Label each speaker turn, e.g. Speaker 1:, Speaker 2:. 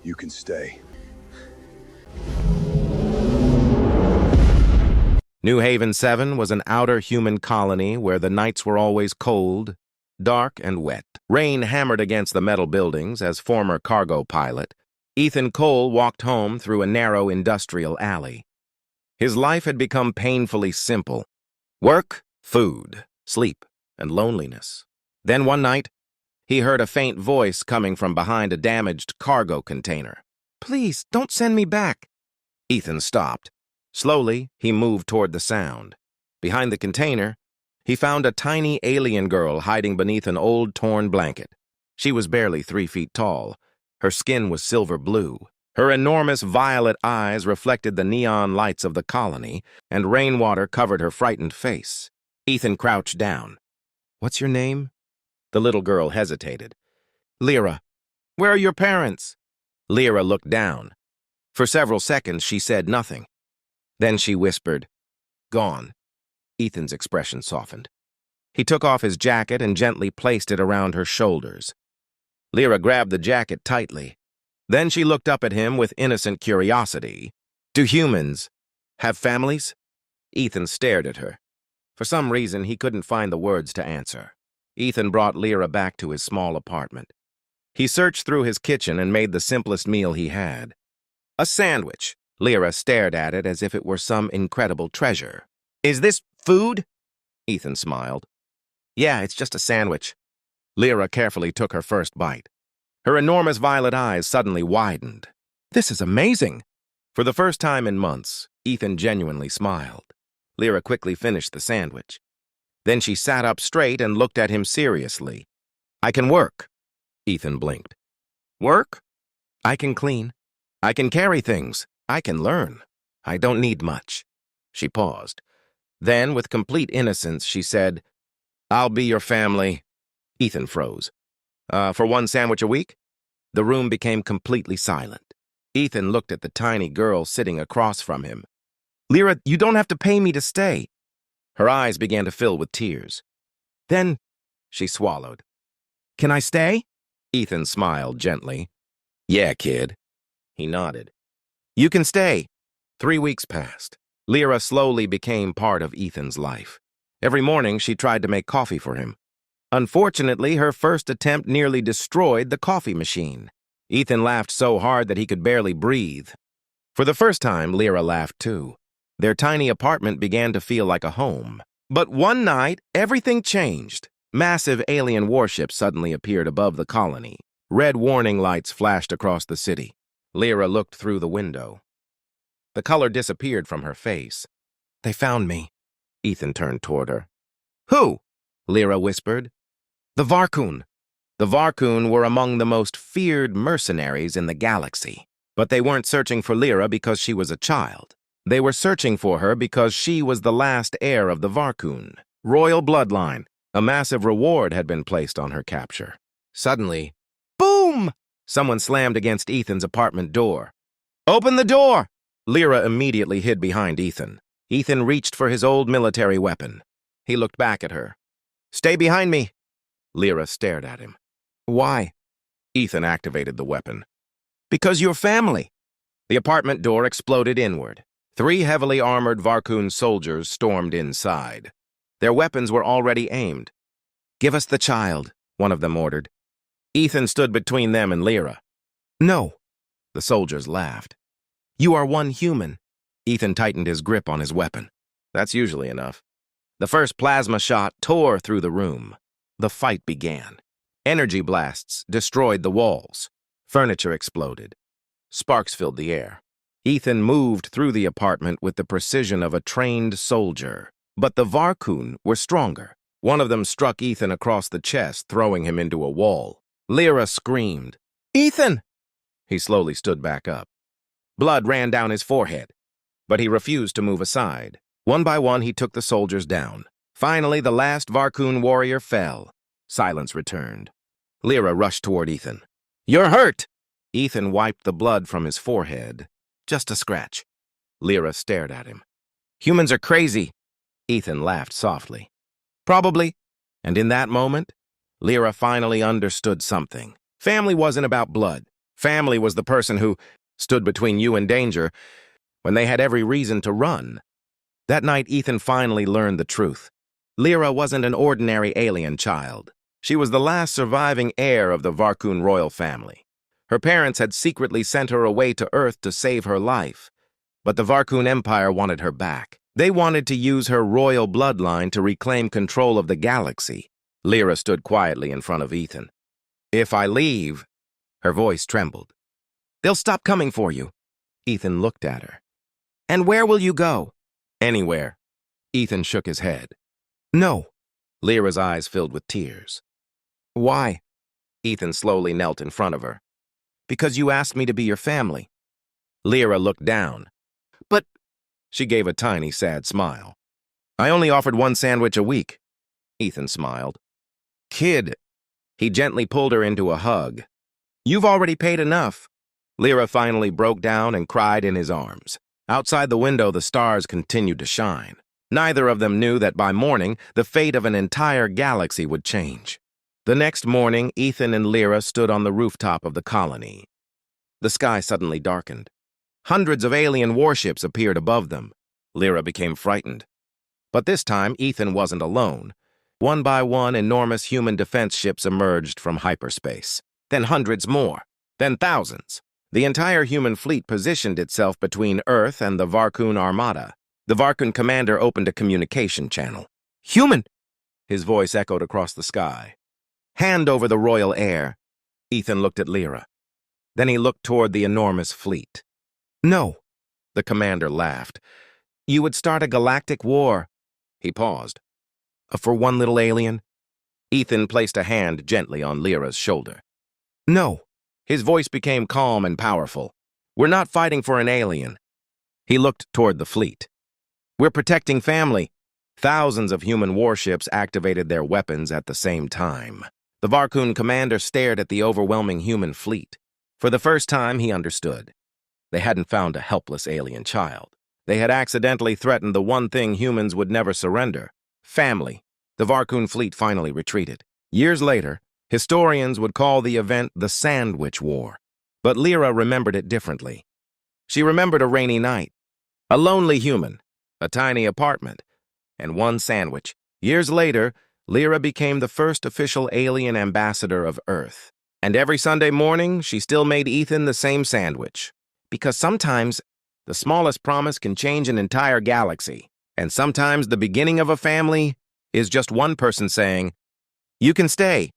Speaker 1: You can stay.
Speaker 2: New Haven 7 was an outer human colony where the nights were always cold, dark, and wet. Rain hammered against the metal buildings. As former cargo pilot, Ethan Cole walked home through a narrow industrial alley. His life had become painfully simple. Work, food, sleep, and loneliness. Then one night, he heard a faint voice coming from behind a damaged cargo container. "Please, don't send me back." Ethan stopped. Slowly, he moved toward the sound. Behind the container, he found a tiny alien girl hiding beneath an old torn blanket. She was barely 3 feet tall. Her skin was silver blue. Her enormous violet eyes reflected the neon lights of the colony, and rainwater covered her frightened face. Ethan crouched down. "What's your name?" The little girl hesitated. "Lyra." "Where are your parents?" Lyra looked down. For several seconds, she said nothing. Then she whispered, "Gone." Ethan's expression softened. He took off his jacket and gently placed it around her shoulders. Lyra grabbed the jacket tightly. Then she looked up at him with innocent curiosity. "Do humans have families?" Ethan stared at her. For some reason, he couldn't find the words to answer. Ethan brought Lyra back to his small apartment. He searched through his kitchen and made the simplest meal he had. A sandwich. Lyra stared at it as if it were some incredible treasure. "Is this food?" Ethan smiled. "Yeah, it's just a sandwich." Lyra carefully took her first bite. Her enormous violet eyes suddenly widened. "This is amazing." For the first time in months, Ethan genuinely smiled. Lyra quickly finished the sandwich. Then she sat up straight and looked at him seriously. "I can work." Ethan blinked. "Work?" "I can clean. I can carry things. I can learn. I don't need much." She paused. Then, with complete innocence, she said, "I'll be your family." Ethan froze. For one sandwich a week?" The room became completely silent. Ethan looked at the tiny girl sitting across from him. "Lyra, you don't have to pay me to stay." Her eyes began to fill with tears. "Then," she swallowed. "Can I stay?" Ethan smiled gently. "Yeah, kid." He nodded. "You can stay." 3 weeks passed. Lyra slowly became part of Ethan's life. Every morning, she tried to make coffee for him. Unfortunately, her first attempt nearly destroyed the coffee machine. Ethan laughed so hard that he could barely breathe. For the first time, Lyra laughed too. Their tiny apartment began to feel like a home. But one night, everything changed. Massive alien warships suddenly appeared above the colony. Red warning lights flashed across the city. Lyra looked through the window. The color disappeared from her face. "They found me." Ethan turned toward her. "Who?" Lyra whispered. "The Varkun." The Varkun were among the most feared mercenaries in the galaxy. But they weren't searching for Lyra because she was a child. They were searching for her because she was the last heir of the Varkun. Royal bloodline. A massive reward had been placed on her capture. Suddenly, boom! Someone slammed against Ethan's apartment door. "Open the door!" Lyra immediately hid behind Ethan. Ethan reached for his old military weapon. He looked back at her. "Stay behind me." Lyra stared at him. "Why?" Ethan activated the weapon. "Because you're family." The apartment door exploded inward. 3 heavily armored Varkun soldiers stormed inside. Their weapons were already aimed. "Give us the child," one of them ordered. Ethan stood between them and Lyra. "No." The soldiers laughed. "You are one human." Ethan tightened his grip on his weapon. That's usually enough. The first plasma shot tore through the room. The fight began. Energy blasts destroyed the walls. Furniture exploded. Sparks filled the air. Ethan moved through the apartment with the precision of a trained soldier. But the Varkun were stronger. One of them struck Ethan across the chest, throwing him into a wall. Lyra screamed, "Ethan!" He slowly stood back up. Blood ran down his forehead, but he refused to move aside. One by one, he took the soldiers down. Finally, the last Varkun warrior fell. Silence returned. Lyra rushed toward Ethan. "You're hurt!" Ethan wiped the blood from his forehead. "Just a scratch." Lyra stared at him. "Humans are crazy." Ethan laughed softly. Probably. And in that moment, Lyra finally understood something. Family wasn't about blood. Family was the person who stood between you and danger when they had every reason to run. That night, Ethan finally learned the truth. Lyra wasn't an ordinary alien child. She was the last surviving heir of the Varkun royal family. Her parents had secretly sent her away to Earth to save her life. But the Varkun Empire wanted her back. They wanted to use her royal bloodline to reclaim control of the galaxy. Lyra stood quietly in front of Ethan. "If I leave," her voice trembled, "they'll stop coming for you." Ethan looked at her. "And where will you go?" "Anywhere." Ethan shook his head. "No." Lyra's eyes filled with tears. "Why?" Ethan slowly knelt in front of her. "Because you asked me to be your family." Lyra looked down. "But—" She gave a tiny, sad smile. "I only offered one sandwich a week." Ethan smiled. "Kid." He gently pulled her into a hug. "You've already paid enough." Lyra finally broke down and cried in his arms. Outside the window, the stars continued to shine. Neither of them knew that by morning, the fate of an entire galaxy would change. The next morning, Ethan and Lyra stood on the rooftop of the colony. The sky suddenly darkened. Hundreds of alien warships appeared above them. Lyra became frightened. But this time, Ethan wasn't alone. One by one, enormous human defense ships emerged from hyperspace. Then hundreds more. Then thousands. The entire human fleet positioned itself between Earth and the Varkun Armada. The Varkun commander opened a communication channel. "Human!" His voice echoed across the sky. "Hand over the royal heir." Ethan looked at Lyra. Then he looked toward the enormous fleet. "No." The commander laughed. "You would start a galactic war." He paused. "For one little alien?" Ethan placed a hand gently on Lyra's shoulder. "No." His voice became calm and powerful. "We're not fighting for an alien." He looked toward the fleet. "We're protecting family." Thousands of human warships activated their weapons at the same time. The Varkun commander stared at the overwhelming human fleet. For the first time, he understood. They hadn't found a helpless alien child. They had accidentally threatened the one thing humans would never surrender: family. The Varkun fleet finally retreated. Years later, historians would call the event the Sandwich War. But Lyra remembered it differently. She remembered a rainy night, a lonely human, a tiny apartment, and one sandwich. Years later, Lyra became the first official alien ambassador of Earth. And every Sunday morning, she still made Ethan the same sandwich. Because sometimes, the smallest promise can change an entire galaxy. And sometimes the beginning of a family is just one person saying, "You can stay."